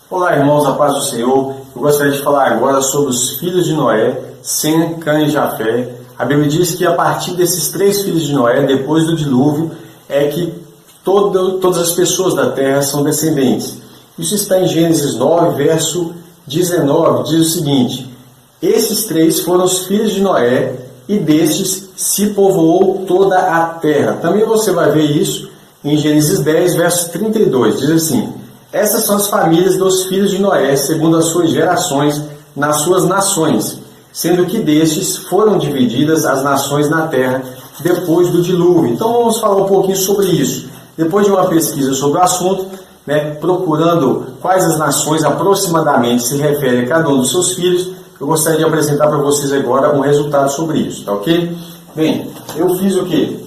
Olá, irmãos, a paz do Senhor. Eu gostaria de falar agora sobre os filhos de Noé, Sem, Cã e Jafé. A Bíblia diz que a partir desses 3 filhos de Noé, depois do dilúvio, é que todas as pessoas da terra são descendentes. Isso está em Gênesis 9, verso 19, diz o seguinte: esses 3 foram os filhos de Noé, e destes se povoou toda a terra. Também você vai ver isso em Gênesis 10, verso 32, diz assim: essas são as famílias dos filhos de Noé, segundo as suas gerações, nas suas nações, sendo que destes foram divididas as nações na terra depois do dilúvio. Então vamos falar um pouquinho sobre isso. Depois de uma pesquisa sobre o assunto, procurando quais as nações aproximadamente se referem a cada um dos seus filhos, eu gostaria de apresentar para vocês agora um resultado sobre isso, tá ok? Bem, eu fiz o quê?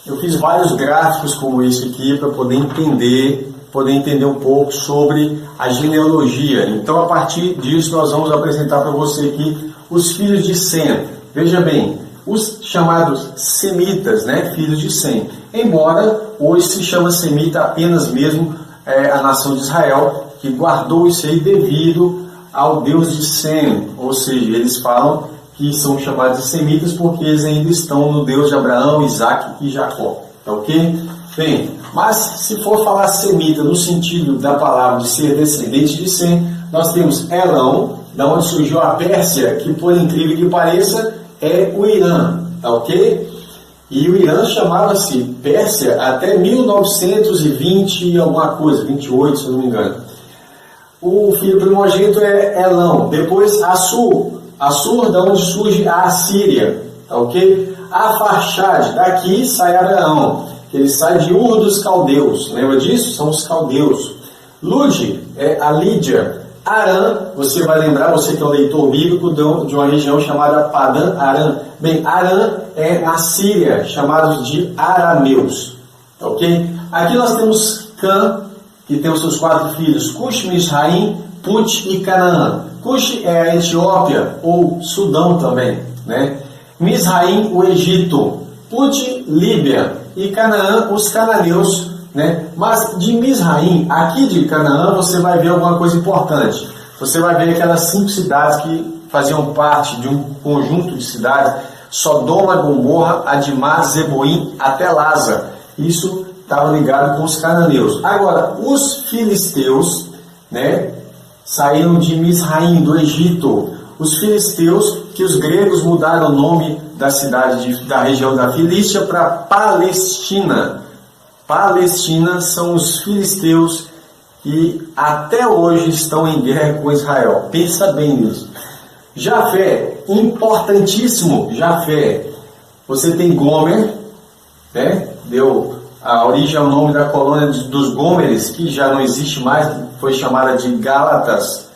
Eu fiz vários gráficos como esse aqui para poder entender um pouco sobre a genealogia. Então, a partir disso, nós vamos apresentar para você aqui os filhos de Sem. Veja bem, os chamados semitas, filhos de Sem. Embora hoje se chama semita apenas mesmo a nação de Israel, que guardou isso aí devido ao Deus de Sem. Ou seja, eles falam que são chamados de semitas porque eles ainda estão no Deus de Abraão, Isaac e Jacó. Tá ok? Bem, mas se for falar semita no sentido da palavra de ser descendente de Sem, nós temos Elão, da onde surgiu a Pérsia, que por incrível que pareça é o Irã, tá ok? E o Irã chamava-se Pérsia até 1920 e alguma coisa, 28 se eu não me engano. O filho primogênito é Elão, depois Assur, da onde surge a Assíria, tá ok? Afarxad, daqui sai Abraão, ele sai de Ur dos Caldeus, lembra disso? São os caldeus. Lud é a Lídia. Arã, você vai lembrar, você que é um leitor bíblico, de uma região chamada Padã Arã. Bem, Arã é na Síria, chamados de arameus, tá ok? Aqui nós temos Cã, que tem os seus 4 filhos, Cush, Misraim, Put e Canaã. Cush é a Etiópia, ou Sudão também, Misraim, o Egito. Put, Líbia. E Canaã, os cananeus, Mas de Misraim, aqui de Canaã, você vai ver alguma coisa importante. Você vai ver aquelas 5 cidades que faziam parte de um conjunto de cidades: Sodoma, Gomorra, Adimá, Zeboim, até Lasa. Isso estava ligado com os cananeus. Agora, os filisteus, saíram de Misraim, do Egito. Os filisteus, que os gregos mudaram o nome da cidade da região da Filístia para Palestina. Palestina são os filisteus que até hoje estão em guerra com Israel. Pensa bem nisso. Jafé, importantíssimo, Jafé. Você tem Gomer, deu a origem ao nome da colônia dos Gômeres, que já não existe mais, foi chamada de Gálatas,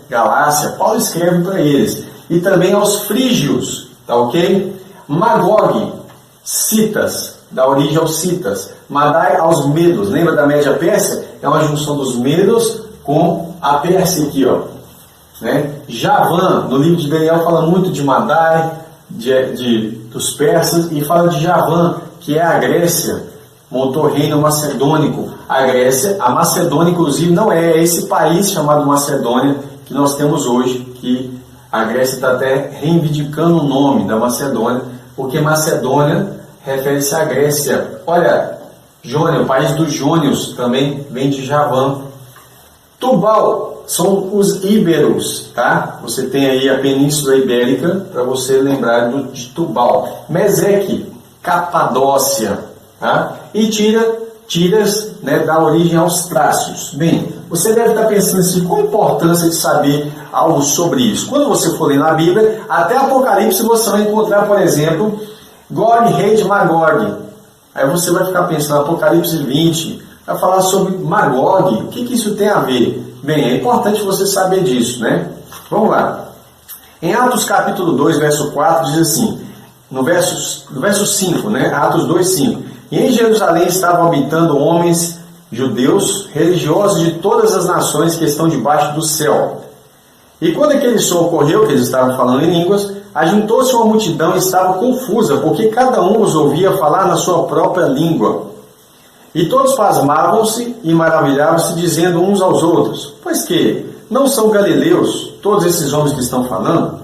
Galácia. Paulo escreve para eles. E também aos frígios, tá ok? Magog, citas, da origem aos citas. Madai aos medos. Lembra da Média Pérsia? É uma junção dos medos com a Pérsia aqui, ó. Javã, no livro de Daniel, fala muito de Madai, dos persas, e fala de Javã, que é a Grécia, montou reino macedônico. A Macedônia, inclusive, não é esse país chamado Macedônia que nós temos hoje, que a Grécia está até reivindicando o nome da Macedônia, porque Macedônia refere-se à Grécia. Olha, Jônia, o país dos Jônios, também vem de Javã. Tubal são os íberos, tá? Você tem aí a Península Ibérica, para você lembrar de Tubal. Meseque, Capadócia, tá? E Tiras, dá origem aos Trácios. Bem, você deve estar pensando assim: qual a importância de saber algo sobre isso? Quando você for ler na Bíblia, até Apocalipse você vai encontrar, por exemplo, Gog, rei de Magog. Aí você vai ficar pensando, Apocalipse 20, vai falar sobre Magog. O que isso tem a ver? Bem, é importante você saber disso, Vamos lá. Em Atos capítulo 2, verso 4, diz assim, no verso 5, Atos 2, 5. E em Jerusalém estavam habitando homens judeus, religiosos de todas as nações que estão debaixo do céu. E quando aquele som ocorreu, que eles estavam falando em línguas, ajuntou-se uma multidão e estava confusa, porque cada um os ouvia falar na sua própria língua. E todos pasmavam-se e maravilhavam-se, dizendo uns aos outros: pois que não são galileus todos esses homens que estão falando?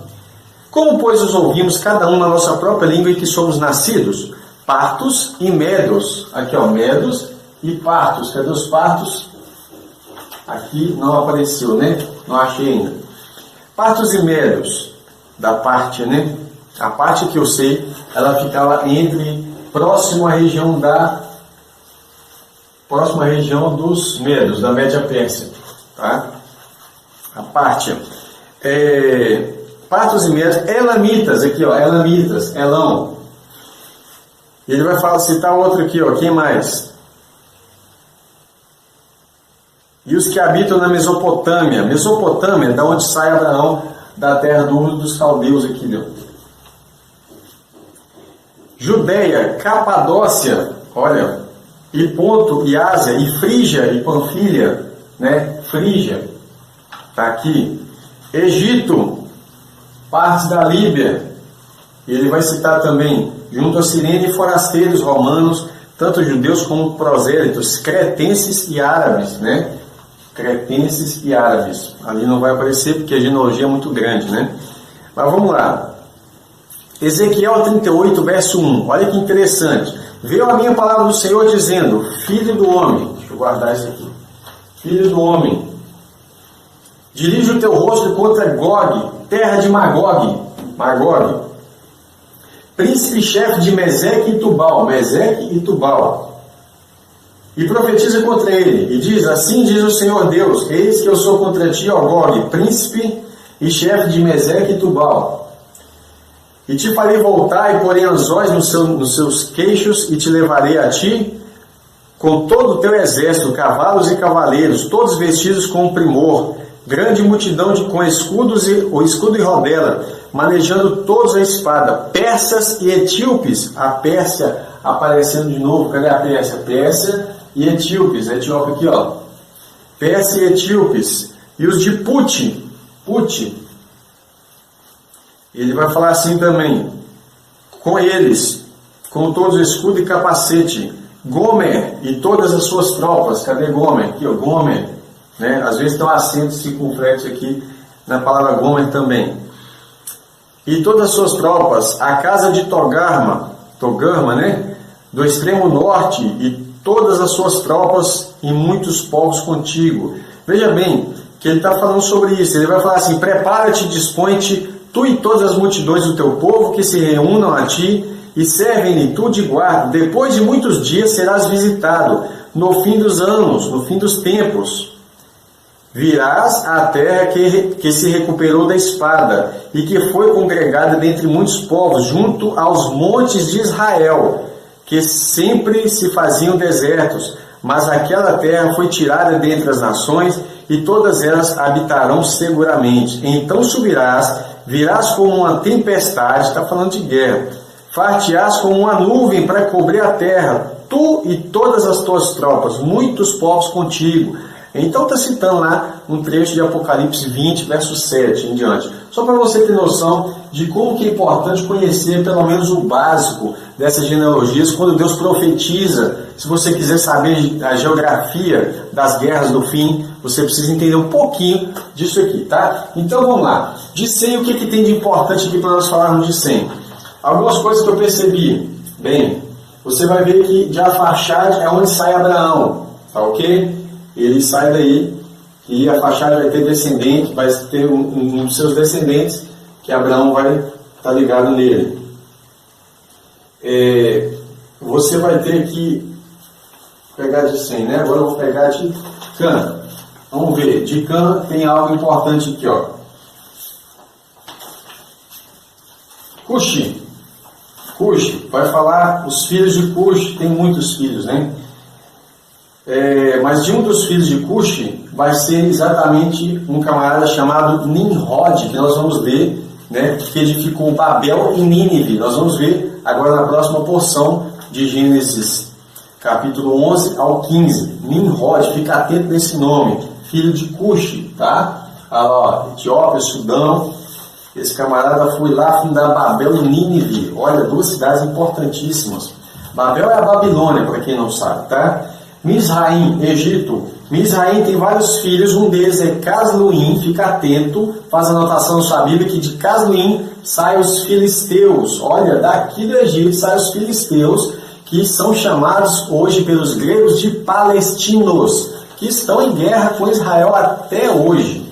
Como, pois, os ouvimos cada um na nossa própria língua em que somos nascidos? Partos e medos. Aqui, ó, medos e partos. Cadê os partos? Aqui não apareceu, né? Não achei ainda. Partos e medos da parte, né? A parte que eu sei, ela ficava próximo à região dos medos, da Média Pérsia, tá? A parte, partos e medos, elamitas, aqui, ó, elamitas, Elão. Ele vai citar outro aqui, ó, quem mais? E os que habitam na Mesopotâmia. Mesopotâmia, da onde sai Abraão, da terra dos caldeus aqui, ó. Judeia, Capadócia, olha, e Ponto, e Ásia, e Frígia, e Panfilha, né? Frígia, tá aqui. Egito, partes da Líbia. Ele vai citar também, junto a Cirene, forasteiros romanos, tanto judeus como prosélitos, cretenses e árabes, né? Cretenses e árabes. Ali não vai aparecer porque a genealogia é muito grande, né? Mas vamos lá. Ezequiel 38, verso 1. Olha que interessante. Veio a minha palavra do Senhor dizendo: filho do homem, deixa eu guardar isso aqui. Filho do homem, dirige o teu rosto contra Gog, terra de Magog, príncipe-chefe de Meseque e Tubal, e profetiza contra ele, e diz: assim diz o Senhor Deus, eis que eu sou contra ti, ó Gog, príncipe e chefe de Meseque e Tubal. E te farei voltar, e porei anzóis nos seus queixos, e te levarei a ti, com todo o teu exército, cavalos e cavaleiros, todos vestidos com primor, grande multidão com escudos o escudo e rodela, manejando todos a espada, persas e etíopes. A Pérsia aparecendo de novo. Cadê a Pérsia? Pérsia e etíopes. Etiópia aqui, ó. Pérsia e etíopes. E os de Puti. Ele vai falar assim também: com eles, com todos o escudo e capacete, Gomer e todas as suas tropas. Cadê Gomer? Aqui, ó, Gomer. Né? Às vezes tem um acento circunflexo aqui na palavra Gomer também. E todas as suas tropas, a casa de Togarma, né? Do extremo norte, e todas as suas tropas e muitos povos contigo. Veja bem, que ele está falando sobre isso. Ele vai falar assim: prepara-te, dispõe-te, tu e todas as multidões do teu povo que se reúnam a ti, e servem-lhe tu de guarda. Depois de muitos dias serás visitado, no fim dos anos, no fim dos tempos. Virás à terra que se recuperou da espada, e que foi congregada dentre muitos povos, junto aos montes de Israel, que sempre se faziam desertos. Mas aquela terra foi tirada dentre as nações, e todas elas habitarão seguramente. Então subirás, virás como uma tempestade, está falando de guerra, far-te-ás como uma nuvem para cobrir a terra, tu e todas as tuas tropas, muitos povos contigo. Então está citando lá um trecho de Apocalipse 20, verso 7 em diante. Só para você ter noção de como que é importante conhecer pelo menos o básico dessas genealogias, quando Deus profetiza. Se você quiser saber a geografia das guerras do fim, você precisa entender um pouquinho disso aqui, tá? Então vamos lá. De Sem, o que tem de importante aqui para nós falarmos de Sem? Algumas coisas que eu percebi. Bem, você vai ver que de Arfaxade é onde sai Abraão, tá ok? Ele sai daí, e a Arfaxade vai ter descendente, vai ter um dos seus descendentes, que Abraão vai estar ligado nele. Você vai ter que pegar de Sem, né? Agora eu vou pegar de Cã. Vamos ver, de Cã tem algo importante aqui, ó. Cuxi, vai falar os filhos de Cuxi, tem muitos filhos, né? Mas de um dos filhos de Cuxi vai ser exatamente um camarada chamado Nimrod, que nós vamos ver, né, que edificou Babel e Nínive. Nós vamos ver agora na próxima porção de Gênesis, capítulo 11 ao 15. Nimrod, fica atento nesse nome, filho de Cuxi, tá? Ó, Etiópia, Sudão. Esse camarada foi lá fundar Babel e Nínive. Olha, duas cidades importantíssimas. Babel é a Babilônia, para quem não sabe, tá? Mizraim, Egito. Mizraim tem vários filhos, um deles é Casluim, fica atento, faz a anotação na sua Bíblia que de Casluim saem os filisteus. Olha, daqui do Egito saem os filisteus, que são chamados hoje pelos gregos de palestinos, que estão em guerra com Israel até hoje.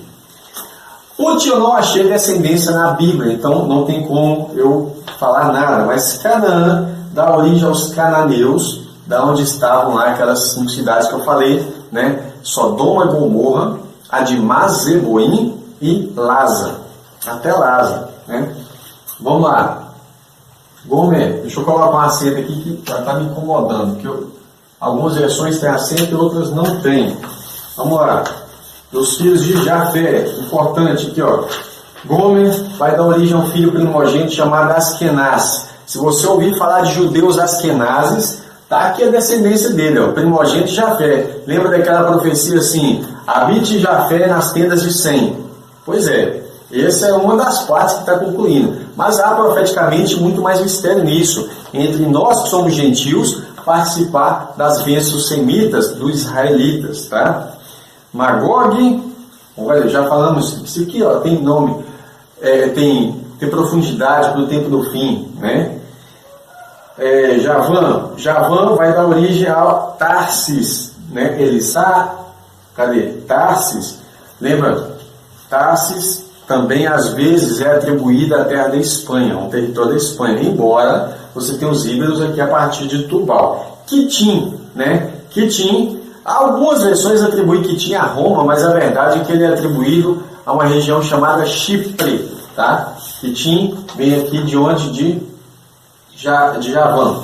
Putz, eu não achei descendência na Bíblia, então não tem como eu falar nada, mas Canaã dá origem aos cananeus, da onde estavam lá aquelas 5 cidades que eu falei, né? Sodoma e Gomorra, Adimá, Zeboim e Lasa, até Lasa, né? Vamos lá. Gomer, deixa eu colocar um acento aqui que já está me incomodando, porque algumas versões têm acento e outras não têm. Vamos lá. Os filhos de Jafé, importante aqui, ó. Gomer vai dar origem a um filho primogênito chamado Askenaz. Se você ouvir falar de judeus askenazes, tá aqui a descendência dele, ó, primogênito de Jafé. Lembra daquela profecia assim, habite Jafé nas tendas de Sem? Pois é, essa é uma das partes que está concluindo. Mas há profeticamente muito mais mistério nisso, entre nós que somos gentios, participar das bênçãos semitas dos israelitas, tá? Magog, olha, já falamos, isso aqui ó, tem nome, tem profundidade para o tempo do fim, né? Javã vai dar origem ao Tarsis, né? Elissá, cadê? Tarsis, lembra? Tarsis também às vezes é atribuída à terra da Espanha, um território da Espanha, embora você tenha os íberos aqui a partir de Tubal. Quitim, né? Quitim, algumas versões atribuem Quitim a Roma, mas a verdade é que ele é atribuído a uma região chamada Chipre, tá? Quitim vem aqui de onde? De Javã.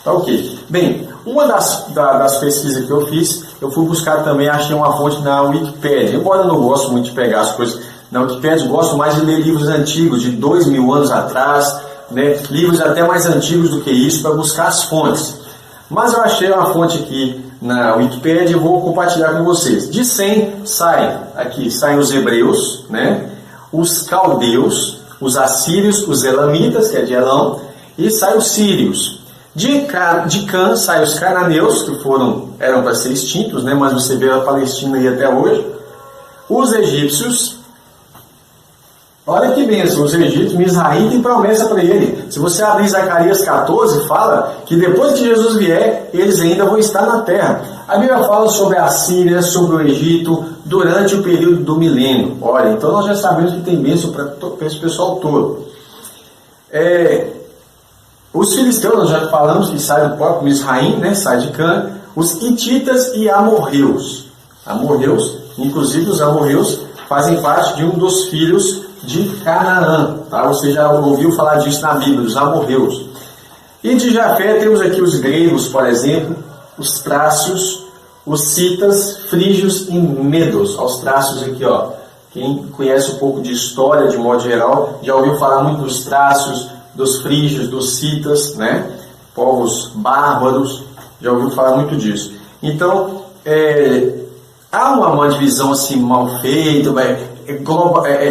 Tá ok. Bem, uma das pesquisas que eu fiz, eu fui buscar também, achei uma fonte na Wikipédia. Embora eu não gosto muito de pegar as coisas na Wikipédia, eu gosto mais de ler livros antigos, de 2000 anos atrás, né? Livros até mais antigos do que isso, para buscar as fontes. Mas eu achei uma fonte aqui na Wikipédia e vou compartilhar com vocês. De Sem saem os hebreus, né? Os caldeus, os assírios, os elamitas, que é de Elão, e saem os sírios. De Cã saem os cananeus, que eram para ser extintos, né? Mas você vê a Palestina aí até hoje. Os egípcios, olha que bênção, os egípcios, Mizraim tem promessa para ele. Se você abrir Zacarias 14, fala que depois que Jesus vier, eles ainda vão estar na terra. A Bíblia fala sobre a Síria, sobre o Egito, durante o período do milênio. Olha, então nós já sabemos que tem bênção para esse pessoal todo. Os filisteus, nós já falamos que sai do próprio Mizraim, né, sai de Cã. Os hititas e amorreus. Inclusive os amorreus fazem parte de um dos filhos de Canaã, tá? Você já ouviu falar disso na Bíblia, os amorreus. E de Jafé temos aqui os gregos, por exemplo, os trácios, os citas, frígios e medos. Os trácios aqui, ó. Quem conhece um pouco de história, de modo geral, já ouviu falar muito dos trácios, dos frígios, dos citas, né? Povos bárbaros, já ouviu falar muito disso. Então, há uma divisão assim mal feita,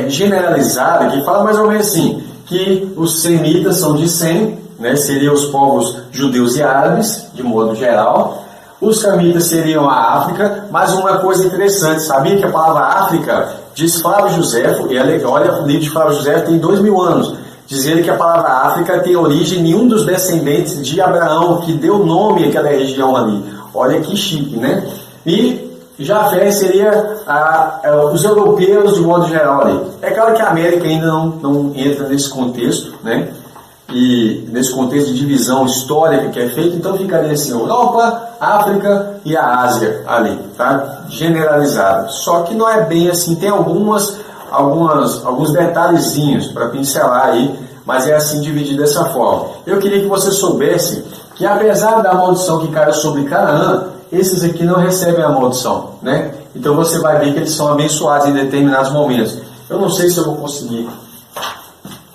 generalizada, que fala mais ou menos assim, que os semitas são de Sem, né? Seriam os povos judeus e árabes, de modo geral. Os camitas seriam a África, mas uma coisa interessante, sabia que a palavra África, diz Flávio Josefo, e olha, o livro de Flávio Josefo tem 2000 anos, dizendo que a palavra África tem origem em um dos descendentes de Abraão, que deu nome àquela região ali. Olha que chique, né? E Jafé seria os europeus de modo geral ali. É claro que a América ainda não entra nesse contexto, né? E nesse contexto de divisão histórica que é feito, então ficaria assim, Europa, África e a Ásia ali, tá? Generalizado. Só que não é bem assim, tem alguns detalhezinhos para pincelar aí, mas é assim dividido dessa forma. Eu queria que você soubesse que apesar da maldição que caiu sobre Canaã, esses aqui não recebem a maldição, né? Então você vai ver que eles são abençoados em determinados momentos. Eu não sei se eu vou conseguir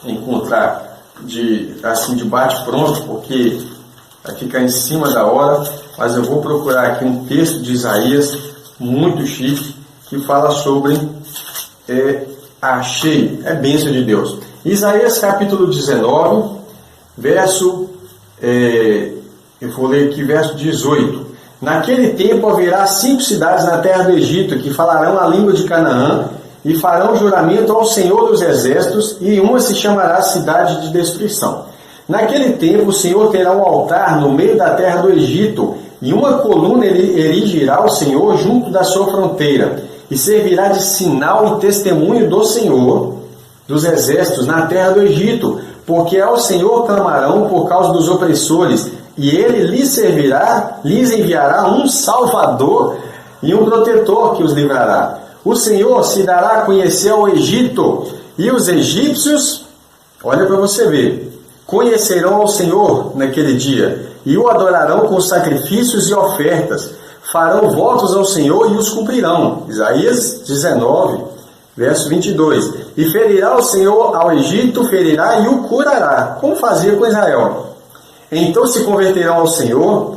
encontrar de bate pronto, porque vai ficar em cima da hora, mas eu vou procurar aqui um texto de Isaías muito chique que fala sobre achei, bênção de Deus. Isaías capítulo 19, verso eu vou ler aqui verso 18. Naquele tempo haverá 5 cidades na terra do Egito, que falarão a língua de Canaã, e farão juramento ao Senhor dos Exércitos, e uma se chamará Cidade de Destruição. Naquele tempo o Senhor terá um altar no meio da terra do Egito, e uma coluna ele erigirá ao Senhor junto da sua fronteira, e servirá de sinal e testemunho do Senhor dos Exércitos na terra do Egito, porque ao Senhor clamarão por causa dos opressores, e ele lhes enviará um Salvador e um protetor que os livrará. O Senhor se dará a conhecer ao Egito, e os egípcios, olha para você ver, conhecerão ao Senhor naquele dia, e o adorarão com sacrifícios e ofertas, farão votos ao Senhor e os cumprirão. Isaías 19, verso 22. E ferirá o Senhor ao Egito, ferirá e o curará, como fazia com Israel. Então se converterão ao Senhor,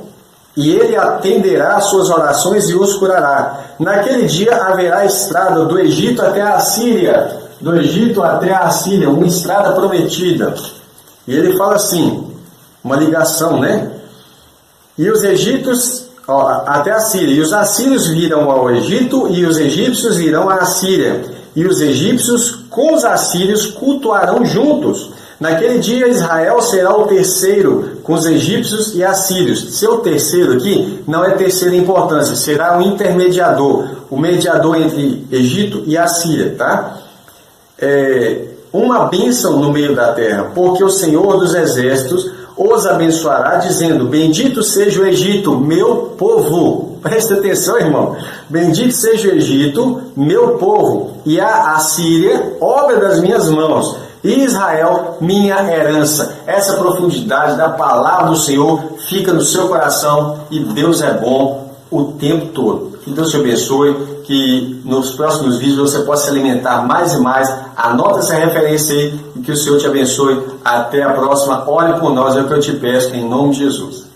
e ele atenderá às suas orações e os curará. Naquele dia haverá estrada do Egito até a Assíria, do Egito até a Assíria, uma estrada prometida. E ele fala assim, uma ligação, né? E os egípcios, até a Síria, e os assírios virão ao Egito, e os egípcios virão à Assíria, e os egípcios com os assírios cultuarão juntos. Naquele dia Israel será o terceiro com os egípcios e assírios. Seu terceiro aqui não é terceira importância, será um intermediador, o mediador entre Egito e Assíria, tá? Uma bênção no meio da terra, porque o Senhor dos Exércitos os abençoará, dizendo: bendito seja o Egito, meu povo. Presta atenção, irmão. Bendito seja o Egito, meu povo, e a Assíria, obra das minhas mãos, e Israel, minha herança. Essa profundidade da palavra do Senhor fica no seu coração, e Deus é bom o tempo todo. Que Deus te abençoe, que nos próximos vídeos você possa se alimentar mais e mais. Anota essa referência aí, e que o Senhor te abençoe. Até a próxima. Ore por nós, é o que eu te peço, em nome de Jesus.